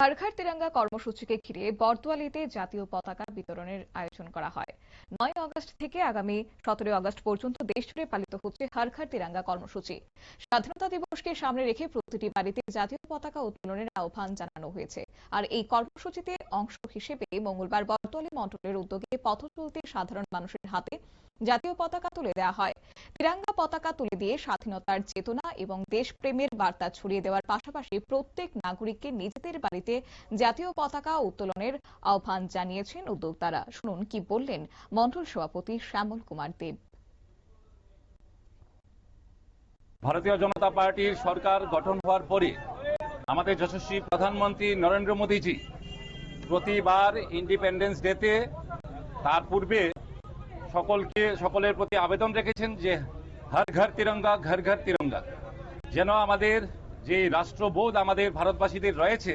হর ঘর তিরঙ্গা কর্মসূচিকে ঘিরে বরদোয়ালিতে জাতীয় পতাকা বিতরণের আয়োজন করা হয়। 9 আগস্ট থেকে আগামী 17 আগস্ট পর্যন্ত দেশজুড়ে পালিত হচ্ছে হর ঘর তিরঙ্গা কর্মসূচি। স্বাধীনতা দিবসকে সামনে রেখে প্রতিটি বাড়িতে জাতীয় পতাকা উত্তোলনের আহ্বান জানানো হয়েছে। আর এই কর্মসূচিতে অংশ হিসেবে মঙ্গলবার বরদোয়ালি মণ্ডলের উদ্যোগে পথ চলতি সাধারণ মানুষের হাতে জাতীয় পতাকা তুলে দেওয়া হয়। তিরঙ্গা পতাকা তুলে দিয়ে স্বাধীনতার চেতনা এবং দেশপ্রেমের বার্তা ছড়িয়ে দেওয়ার পাশাপাশি প্রত্যেক নাগরিককে নিজেদের বাড়িতে জাতীয় পতাকা উত্তোলনের আহ্বান জানিয়েছেন উদ্যোক্তারা। শুনুন কি বললেন মণ্ডল সভাপতি শ্যামল কুমার দেব। ভারতীয় জনতা পার্টির সরকার গঠন হওয়ার পরে আমাদের যশস্বী প্রধানমন্ত্রী নরেন্দ্র মোদীজি প্রতিবার ইন্ডিপেন্ডেন্স ডেতে তার পূর্বে সকলের প্রতি আবেদন রেখেছেন যে হর ঘর তিরঙ্গা, ঘর ঘর তিরঙ্গা। যেন আমাদের যে রাষ্ট্রবোধ আমাদের ভারতবাসীদের রয়েছে,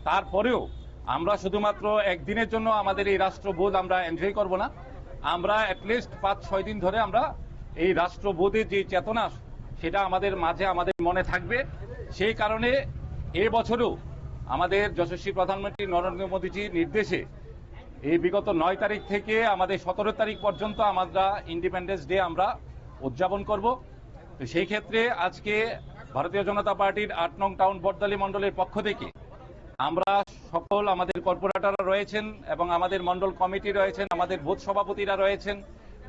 তারপরেও আমরা শুধুমাত্র একদিনের জন্য আমাদের এই রাষ্ট্রবোধ আমরা এনজয় করব না, আমরা অ্যাটলিস্ট 5-6 দিন ধরে আমরা এই রাষ্ট্রবোধের যে চেতনা সেটা আমাদের মাঝে আমাদের মনে থাকবে। সেই কারণে এবছরও আমাদের যশস্বী প্রধানমন্ত্রী নরেন্দ্র মোদীজির নির্দেশে এই বিগত 9 তারিখ থেকে আমাদের 17 তারিখ পর্যন্ত আমরা ইন্ডিপেন্ডেন্স ডে আমরা উদযাপন করব। তো সেই ক্ষেত্রে আজকে ভারতীয় জনতা পার্টির 8 নং টাউন বরদোয়ালি মণ্ডলের পক্ষ থেকে আমরা সকল আমাদের কর্পোরেটররা রয়েছেন এবং আমাদের মণ্ডল কমিটি রয়েছেন, আমাদের বুথ সভাপতিরা রয়েছেন,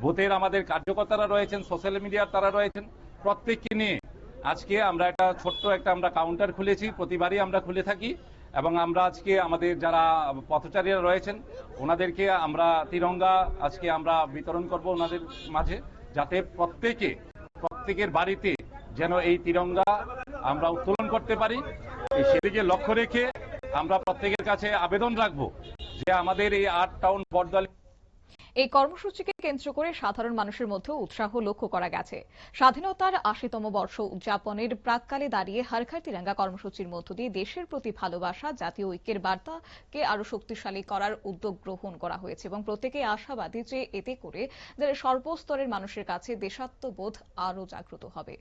বুথের আমাদের কার্যকর্তারা রয়েছেন, সোশ্যাল মিডিয়ার তারা রয়েছেন, প্রত্যেককে নিয়ে আজকে আমরা একটা ছোট্ট আমরা কাউন্টার খুলেছি। প্রতিবারই আমরা খুলে থাকি এবং আমরা আজকে আমাদের যারা পথচারীরা রয়েছেন ওনাদেরকে আমরা তিরঙ্গা আজকে আমরা বিতরণ করব ওনাদের মাঝে, যাতে প্রত্যেকের বাড়িতে যেন এই তিরঙ্গা আমরা উত্তোলন করতে পারি। সেদিকে লক্ষ্য রেখে আমরা প্রত্যেকের কাছে আবেদন রাখবো যে আমাদের এই 8 টাউন বরদোয়ালি এই কর্মসূচিকে কেন্দ্র করে সাধারণ মানুষের মধ্যে উৎসাহ লক্ষ্য করা গেছে। স্বাধীনতার 80তম বর্ষ উদযাপনের প্রাক্কালে দাঁড়িয়ে হর ঘর তিরঙ্গা কর্মসূচির মধ্য দিয়ে দেশের প্রতি ভালোবাসা, জাতীয় ঐক্যের বার্তাকে আরো শক্তিশালী করার উদ্যোগ গ্রহণ করা হয়েছে এবং প্রত্যেকে আশাবাদী যে এতে করে সর্বস্তরের মানুষের কাছে দেশাত্মবোধ আরো জাগ্রত হবে।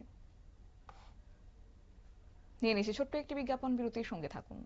নিয়ে নিচ্ছি ছোট্ট একটি বিজ্ঞাপন বিরতির সঙ্গে থাকুন।